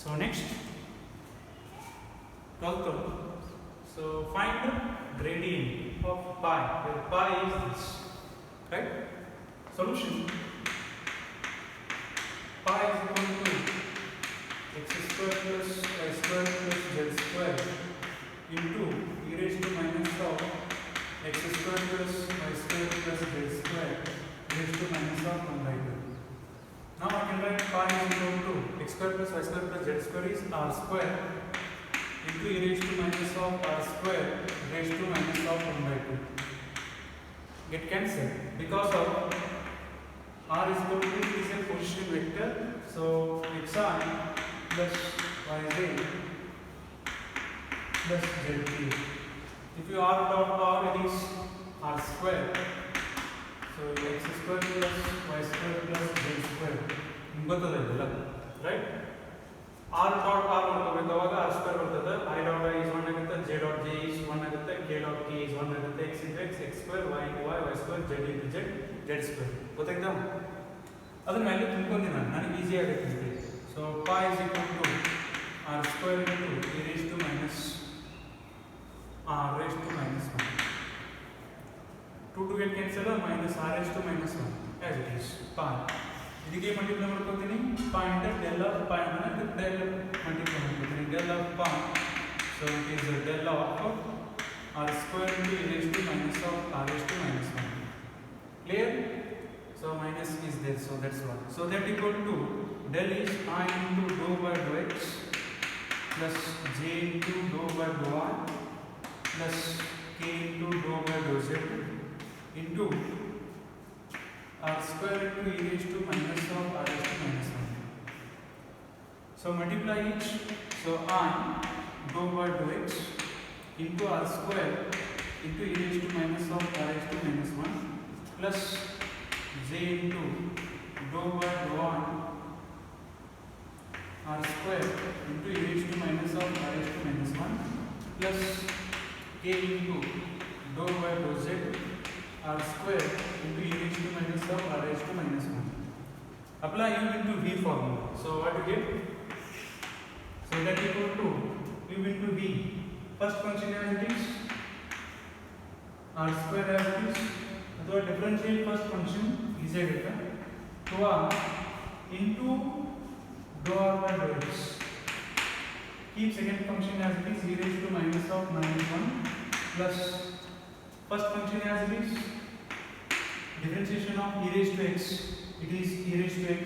So next, 12th one. So find the gradient of pi, where pi is this, right? Solution: pi is equal to x square plus y square plus z square into e raised to minus of x square plus y square plus z square raised to minus of 1 by 2. Now I can write pi is equal to x square plus y square plus z square is r square into e raised to minus of r square raised to minus of 1 by 2. Get cancelled because of r is equal to is a position vector, so xi plus yz plus zt. If you r dot r, it is r square. So x square plus y square plus z square. Right? R dot r r square I dot I is 1 agutte, j dot j is 1 agutte, k dot k is 1 agutte, x into x square, y into y square, z into z square. ಗೊತ್ತಾಯ್ತಾ? ಅದನ್ನ value ತುಂಬಿಕೊಂಡಿ ನನಗೆ easy ಆಗುತ್ತೆ. So pi is equal to r square into e raised to minus r raised to minus 1. 2 to get cancel minus r raised to minus 1 as it is pi. ಇದಕ್ಕೆ multiply ಮಾಡ್ಕೊತೀನಿ, pi into del of pi ಅಂದ್ರೆ del multiply ಮಾಡ್ಕೊತೀನಿ, del of pi. So it is del of r square into e raised to minus of r raised to minus 1. Clear? So minus is there, so that's one. So that equal to del is I into dou by dou x plus j into dou by dou y plus k into dou by dou z into r square into e raised to minus of r raised to minus 1. So multiply each. So I dou by dou x into r square into e raised to minus of r raised to minus 1 plus j into dou by dou y r square into e raised to minus of r raised to minus 1 plus k into dou by dou z r square into e raised to minus of r raised to minus 1. Apply u into v formula. So what you get? So that equal to u into v. First function as it is, r square as it is. So differentiate first function easy agutta. So into dou r by dou x. Keep second function as it is, e raised to minus of minus 1 plus first function as it is, differentiation of e raised to x. It is e raised to x,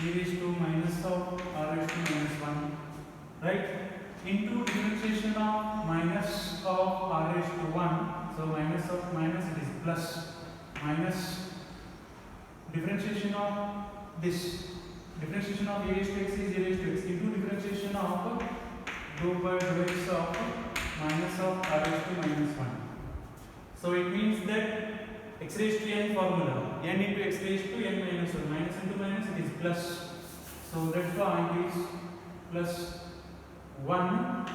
e raised to minus of r raised to minus 1, right? Into differentiation of minus of r raised to 1. So minus of minus, it is plus, minus differentiation of this, differentiation of e raised to x is e raised to x into differentiation of dou by dou x of minus of r raised to minus 1. So it means that x raised to n formula, n into x raised to n minus 1, minus into minus, it is plus. So that's why it is plus 1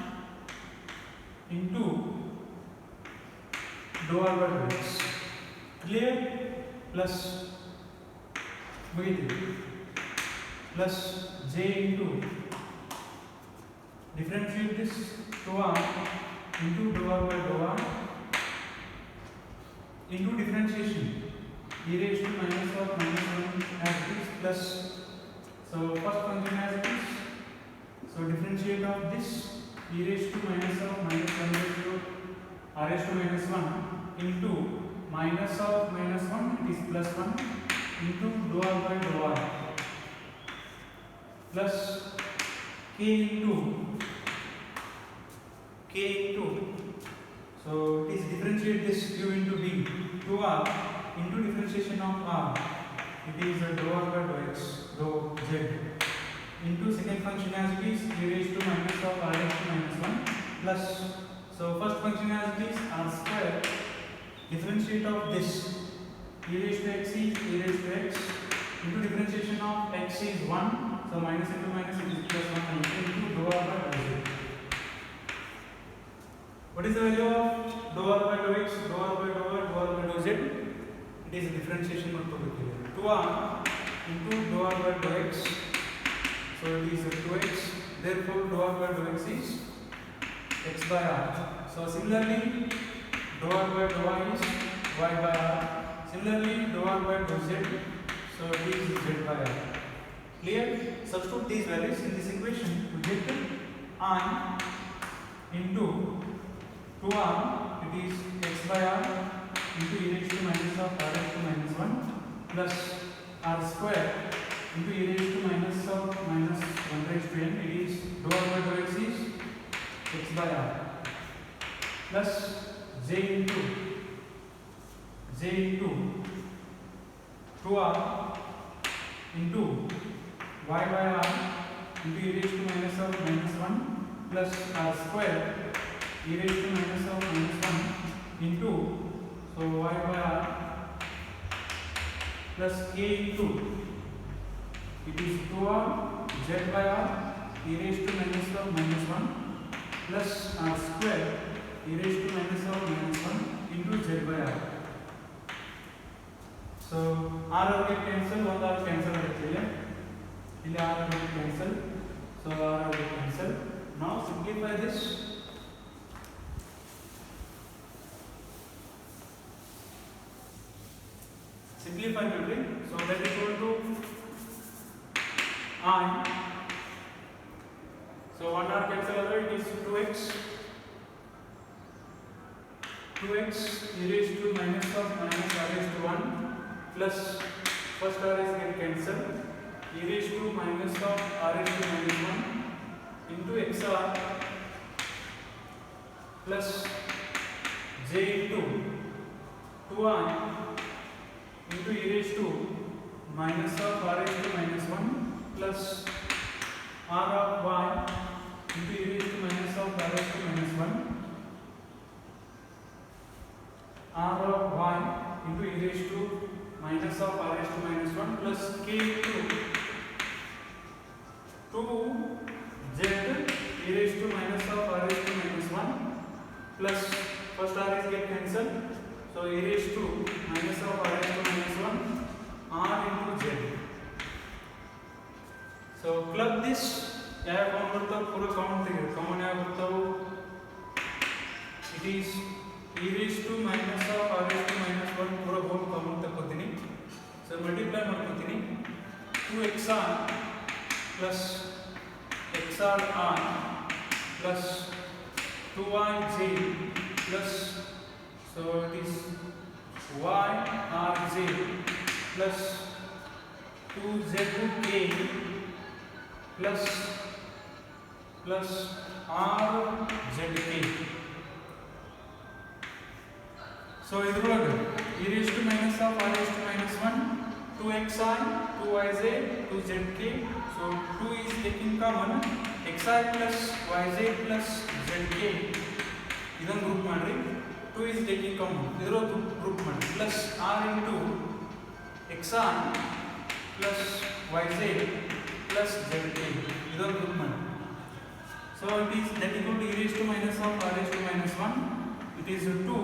into dou r by dou x. Clear? Plus plus j into differentiate this dou r into dou r by dou r into differentiation e raised to minus of minus 1 as it is plus. So first function as it is. So differentiate of this e raised to minus of minus 1 raised to r raised to minus 1 into minus of minus 1, it is plus 1 into dou r by dou r plus k into so it is differentiate this u into v to r into differentiation of r, it is dou r by dou x dou z into second function as it is, e raised to minus of r raised to minus 1 plus. So first function as it is, r square, differentiate of this e raised to x is e raised to x into differentiation of x is 1. So minus into minus, it is plus 1 into dou r by dou z. What is the value of dou r by dou x, dou r by dou y, dou r by dou z? It is differentiation ಮಾಡ್ಕೋಬೇಕು. 2r into dou r by dou x. So it is 2x Therefore, dou r by dou x is x by r. So similarly, dou r by dou y is y by r. Similarly, dou r by dou z, so it is z by r. Clear? Substitute these values in this equation to get I into 2r, it is x by r into e raised to minus of r raised to minus 1 plus r square into e raised to minus of minus 1 raised to n, it is dou r by dou x is x by r plus j into 2r into y by r into e raised to minus of minus 1 plus r square e raised to minus of minus 1 into, so y by r plus k into, it is 2r z by r e raised to minus of minus 1 plus r square e raised to minus of minus 1 into z by r. So r will cancel, 1 r cancel ಆಗುತ್ತೆ ಇಲ್ಲಿ r will cancel, so r will cancel. Now simplify this. Simplify between, so that is equal to I, so 1 r cancel away, it is 2x e raised to minus of minus r raised to 1 plus first r is get cancelled, e raised to minus of r raised to minus 1 into xr plus j into 2i into e raised to minus of r raised to minus 1 plus r of y into e raised to minus of r raised to minus 1 r of y into e raised to minus of r raised to minus 1 plus k into 2z e raised to minus of r raised to minus 1 plus first r is get cancelled, so e raised to minus of r raised to minus 1 r into z. So plug this, ಯಾವ common ಬರ್ತಾವೆ ಪೂರ common ತೆಗೆದು, common ಯಾವ ಬರ್ತಾವೆ, it is e raised to minus of r raised to minus 1 ಪೂರ hole common ತಗೋತೀನಿ. So multiply ಮಾಡ್ಕೊತೀನಿ, 2xr plus xr r plus 2yj plus, so it is yrj plus 2zk plus rzk. So ಇದ್ರೊಳಗೆ e raised to minus of r raised to minus 1, 2xi, 2yj, 2zk. So 2 is taking common, xi plus yj plus zk ಇದನ್ನು group ಮಾಡ್ರಿ, 2 is taking common ಇದರೊಳಗೆ group ಮಾಡಿ plus r into xi plus yj plus zk ಇದನ್ನು group ಮಾಡಿ. So it is that equal to e raised to minus of r raised to minus 1, it is 2,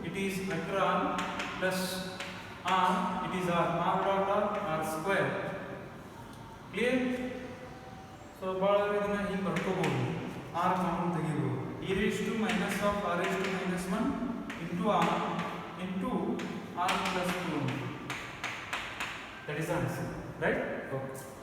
it is vector r plus r, it is r dot r square. Clear? So ಭಾಳ ಇದನ್ನ ಹಿಂಗೆ ಬರ್ಕೋಬಹುದು, r common ತೆಗಿಬಹುದು, e raised to minus of r raised to minus 1 into r plus 2. That is the answer, right? Okay.